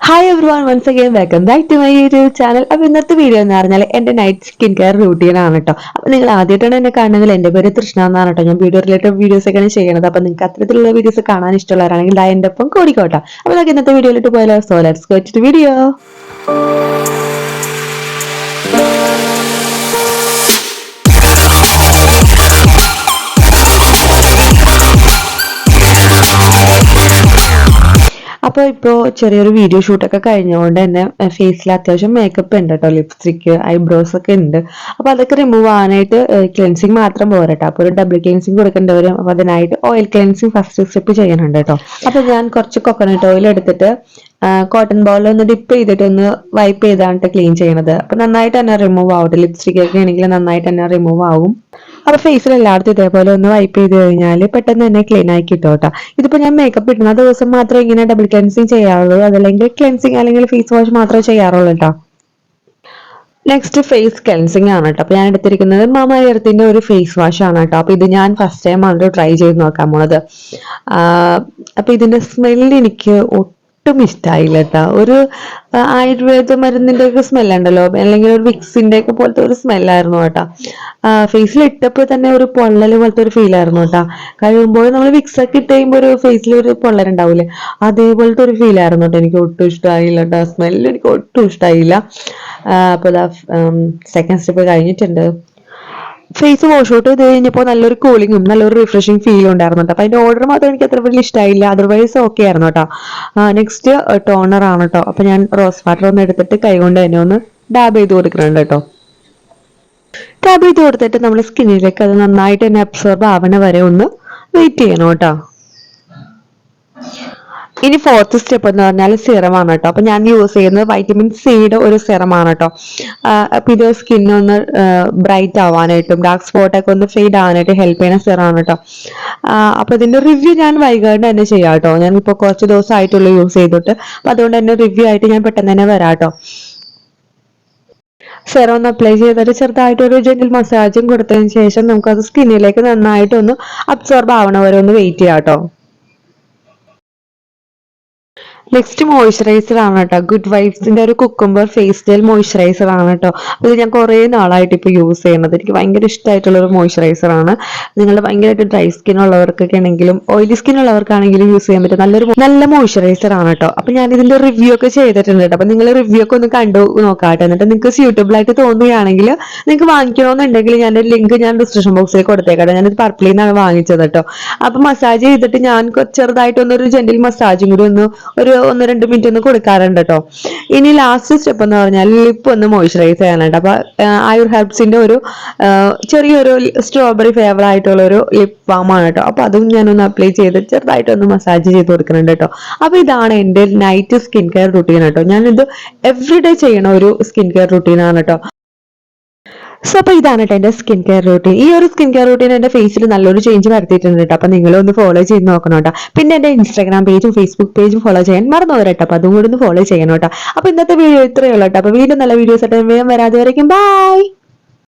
Hi everyone once again welcome back to my YouTube channel. അപ്പോൾ ഇന്നത്തെ video എന്ന് പറഞ്ഞാൽ എൻ്റെ നൈറ്റ് സ്കിൻ കെയർ റൂട്ടീൻ ആണ് കേട്ടോ. അപ്പോൾ നിങ്ങൾ ആദ്യമായിട്ടാണ് എന്നെ കാണുന്നതെങ്കിൽ എൻ്റെ പേര് തൃഷ്ണ എന്നാണ് കേട്ടോ. ഞാൻ വീഡിയോ റിലേറ്റഡ് വീഡിയോസ് ഒക്കെയാണ് ചെയ്യുന്നത്. അപ്പോൾ നിങ്ങൾക്ക് അത്തരത്തിലുള്ള വീഡിയോസ് കാണാൻ ഇഷ്ടമുള്ളവരാണെങ്കിൽ എൻ്റെ ഒപ്പം കൂടിക്കോട്ടെ. അപ്പോൾ നമുക്ക് ഇന്നത്തെ വീഡിയോയിലിട്ട് പോയാലോ. So let's go to video. അപ്പോൾ ചെറിയൊരു വീഡിയോ ഷൂട്ടൊക്കെ കഴിഞ്ഞുകൊണ്ട് തന്നെ ഫേസിൽ അത്യാവശ്യം മേക്കപ്പ് ഉണ്ട് കേട്ടോ. ലിപ്സ്റ്റിക്, ഐബ്രോസ് ഒക്കെ ഉണ്ട്. അപ്പോൾ അതൊക്കെ റിമൂവ് ആവാനായിട്ട് ക്ലെൻസിങ് മാത്രം പോരട്ടോ. അപ്പോൾ ഒരു ഡബിൾ ക്ലെൻസിങ് കൊടുക്കേണ്ടി വരും. അപ്പോൾ അതിനായിട്ട് ഓയിൽ ക്ലെൻസിങ് ഫസ്റ്റ് സ്റ്റെപ്പ് ചെയ്യാനുണ്ട് കേട്ടോ. അപ്പോൾ ഞാൻ കുറച്ച് കൊക്കനട്ട് ഓയിൽ എടുത്തിട്ട് കോട്ടൺ ബോളിൽ ഒന്ന് ഡിപ്പ് ചെയ്തിട്ട് ഒന്ന് വൈപ്പ് ചെയ്താണ് ക്ലീൻ ചെയ്യണത്. അപ്പോൾ നന്നായിട്ട് തന്നെ റിമൂവ് ആവട്ടെ. ലിപ്സ്റ്റിക് ഒക്കെ ആണെങ്കിൽ നന്നായിട്ട് തന്നെ റിമൂവ് ആവും. അപ്പൊ ഫേസിൽ എല്ലായിടത്തും ഇതേപോലെ ഒന്ന് വൈപ്പ് ചെയ്ത് കഴിഞ്ഞാൽ പെട്ടെന്ന് തന്നെ ക്ലീൻ ആയി കിട്ടും കേട്ടോ. ഇതിപ്പോ ഞാൻ മേക്കപ്പ് ഇടുന്ന ദിവസം മാത്രമേ ഇങ്ങനെ ഡബിൾ ക്ലെൻസിങ് ചെയ്യാറുള്ളൂ. അതല്ലെങ്കിൽ ക്ലെൻസിങ് അല്ലെങ്കിൽ ഫേസ് വാഷ് മാത്രമേ ചെയ്യാറുള്ളൂ കേട്ടോ. നെക്സ്റ്റ് ഫേസ് ക്ലെൻസിങ് ആണ് കേട്ടോ. അപ്പൊ ഞാൻ എടുത്തിരിക്കുന്നത് മാമ എർത്തിന്റെ ഒരു ഫേസ് വാഷ് ആണ് കേട്ടോ. അപ്പൊ ഇത് ഞാൻ ഫസ്റ്റ് ടൈം ആണ് ട്രൈ ചെയ്ത് നോക്കാൻ പോണത്. അപ്പൊ ഇതിന്റെ സ്മെല്ല് എനിക്ക് ഒട്ടും ഇഷ്ടമായില്ല കേട്ടോ. ഒരു ആയുർവേദ മരുന്നിന്റെ ഒക്കെ സ്മെല്ലുണ്ടല്ലോ, അല്ലെങ്കിൽ ഒരു വിക്സിന്റെ ഒക്കെ പോലത്തെ ഒരു സ്മെല്ലായിരുന്നു കേട്ടോ. ഫേസിൽ ഇട്ടപ്പോൾ തന്നെ ഒരു പൊള്ളല് പോലത്തെ ഒരു ഫീൽ ആയിരുന്നു കേട്ടോ. കഴിയുമ്പോൾ നമ്മൾ വിക്സ് ഒക്കെ ഇട്ട് കഴിയുമ്പോൾ ഒരു ഫേസിൽ ഒരു പൊള്ളലുണ്ടാവില്ലേ, അതേപോലത്തെ ഒരു ഫീൽ ആയിരുന്നു കേട്ടോ. എനിക്ക് ഒട്ടും ഇഷ്ടമായില്ല കേട്ടോ. സ്മെല്ല് എനിക്ക് ഒട്ടും ഇഷ്ടമായില്ല. അപ്പൊ സെക്കൻഡ് സ്റ്റെപ്പ് കഴിഞ്ഞിട്ടുണ്ട്. ഫേസ് വാഷ് ഔട്ട് ചെയ്ത് കഴിഞ്ഞപ്പോൾ നല്ലൊരു കൂളിങ്ങും നല്ലൊരു റിഫ്രഷിങ് ഫീലും ഉണ്ടായിരുന്നു. അപ്പൊ അതിന്റെ ഓർഡർ മാത്രം എനിക്ക് അത്ര വലിയ ഇഷ്ടമായില്ല. അതർവൈസ് ഓക്കെ ആയിരുന്നു കേട്ടോ. നെക്സ്റ്റ് ടോണർ ആണ് കേട്ടോ. അപ്പൊ ഞാൻ റോസ് വാട്ടർ ഒന്ന് എടുത്തിട്ട് കൈകൊണ്ട് തന്നെ ഒന്ന് ഡാബ് ചെയ്ത് കൊടുക്കുന്നുണ്ട് കേട്ടോ. ഡാബ് ചെയ്ത് കൊടുത്തിട്ട് നമ്മൾ സ്കിന്നിലേക്ക് അത് നന്നായിട്ട് തന്നെ അബ്സോർബ് ആവണ വരെ ഒന്ന് വെയിറ്റ് ചെയ്യണം കേട്ടോ. ഇനി ഫോർത്ത് സ്റ്റെപ്പ് എന്ന് പറഞ്ഞാൽ സിറം ആണ് കേട്ടോ. അപ്പൊ ഞാൻ യൂസ് ചെയ്യുന്നത് വൈറ്റമിൻ സിയുടെ ഒരു സിറം ആണ് കേട്ടോ. അപ്പൊ ഇത് സ്കിന്നൊന്ന് ബ്രൈറ്റ് ആവാനായിട്ടും ഡാർക്ക് സ്പോട്ട് ഒക്കെ ഒന്ന് ഫെയ്ഡ് ആവാനായിട്ട് ഹെൽപ്പ് ചെയ്യുന്ന സിറം ആണ് കേട്ടോ. അപ്പൊ ഇതിന്റെ റിവ്യൂ ഞാൻ വൈകാണ്ട് തന്നെ ചെയ്യാം കേട്ടോ. ഞാൻ ഇപ്പൊ കുറച്ച് ദിവസമായിട്ടുള്ള യൂസ് ചെയ്തിട്ട്. അപ്പൊ അതുകൊണ്ട് തന്നെ റിവ്യൂ ആയിട്ട് ഞാൻ പെട്ടെന്ന് തന്നെ വരാം കേട്ടോ. സെറം ഒന്ന് അപ്ലൈ ചെയ്തിട്ട് ചെറുതായിട്ട് ഒരു ജെന്റിൽ മസാജും കൊടുത്തതിന് ശേഷം നമുക്കത് സ്കിന്നിലേക്ക് നന്നായിട്ട് ഒന്ന് അബ്സോർബ് ആവണ വരെ ഒന്ന് വെയിറ്റ് ചെയ്യാം കേട്ടോ. നെക്സ്റ്റ് മോയ്സ്ചറൈസർ ആണ് കേട്ടോ. ഗുഡ് വൈബ്സിന്റെ ഒരു കുക്കുംബർ ഫേസ് ജെൽ മോയ്സ്ചറൈസർ ആണ് കേട്ടോ. ഇത് ഞാൻ കുറെ നാളായിട്ട് ഇപ്പൊ യൂസ് ചെയ്യുന്നത്. എനിക്ക് ഭയങ്കര ഇഷ്ടമായിട്ടുള്ള ഒരു മോയ്സ്ചറൈസർ ആണ്. നിങ്ങൾ ഭയങ്കരമായിട്ട് ഡ്രൈ സ്കിൻ ഉള്ളവർക്കൊക്കെ ആണെങ്കിലും ഓയിലി സ്കിൻ ഉള്ളവർക്കാണെങ്കിലും യൂസ് ചെയ്യാൻ പറ്റും നല്ല മോയ്സ്ചറൈസർ ആണ് കേട്ടോ. അപ്പൊ ഞാൻ ഇതിന്റെ റിവ്യൂ ഒക്കെ ചെയ്തിട്ടുണ്ട് കേട്ടോ. അപ്പൊ നിങ്ങൾ റിവ്യൂ ഒക്കെ ഒന്ന് കണ്ടു നോക്കാട്ടെ. എന്നിട്ട് നിങ്ങൾക്ക് സ്യൂട്ടബിൾ ആയിട്ട് തോന്നുകയാണെങ്കിൽ നിങ്ങൾക്ക് വാങ്ങിക്കണമെന്നുണ്ടെങ്കിൽ ഞാൻ ലിങ്ക് ഞാൻ ഡിസ്ക്രിപ്ഷൻ ബോക്സിൽ കൊടുത്തേക്കാം. ഞാനിത് പർപ്പിളിൽ നിന്നാണ് വാങ്ങിച്ചത് കേട്ടോ. അപ്പൊ മസാജ് ചെയ്തിട്ട് ഞാൻ ചെറുതായിട്ടൊന്നൊരു ജെന്റിൽ മസാജും കൂടി ഒരു 1-2 മിനിറ്റ് ഒന്ന് കൊടുക്കാറുണ്ട് കേട്ടോ. ഇനി ലാസ്റ്റ് സ്റ്റെപ്പ് എന്ന് പറഞ്ഞാൽ ലിപ്പ് ഒന്ന് മോയ്സ്ചറൈസ് ചെയ്യാനുണ്ട്. അപ്പൊ ആയുർ ഹെർബ്സിന്റെ ഒരു ചെറിയൊരു സ്ട്രോബെറി ഫ്ലേവർ ആയിട്ടുള്ള ഒരു ലിപ് ബാം ആണ് കേട്ടോ. അപ്പൊ അതും ഞാനൊന്ന് അപ്ലൈ ചെയ്ത് ചെറുതായിട്ടൊന്ന് മസാജ് ചെയ്ത് കൊടുക്കുന്നുണ്ട് കേട്ടോ. അപ്പൊ ഇതാണ് എന്റെ നൈറ്റ് സ്കിൻ കെയർ റുട്ടീൻ കേട്ടോ. ഞാനിത് എവറിഡേ ചെയ്യണ ഒരു സ്കിൻ കെയർ റുട്ടീൻ ആണ് കേട്ടോ. സോ അപ്പൊ ഇതാണ് കേട്ടോ എന്റെ സ്കിൻ കെയർ റൂട്ടീൻ. ഈ ഒരു സ്കിൻ കെയർ റൂട്ടീൻ എന്റെ ഫേസിൽ നല്ലൊരു ചേഞ്ച് വരുത്തിയിട്ടുണ്ട് കേട്ടോ. അപ്പൊ നിങ്ങളൊന്ന് ഫോളോ ചെയ്ത് നോക്കണം കേട്ടോ. പിന്നെ എന്റെ ഇൻസ്റ്റാഗ്രാം പേജും ഫേസ്ബുക്ക് പേജും ഫോളോ ചെയ്യാൻ മറന്നു കേട്ടോ. അപ്പൊ അതും കൂടി ഒന്ന് ഫോളോ ചെയ്യണം കേട്ടോ. അപ്പൊ ഇന്നത്തെ വീഡിയോ ഇത്രയേ ഉള്ളൂ കേട്ടോ. അപ്പൊ വീണ്ടും നല്ല വീഡിയോസ് ആയിട്ട് വേഗം വരാതെ വരയ്ക്കും. ബൈ.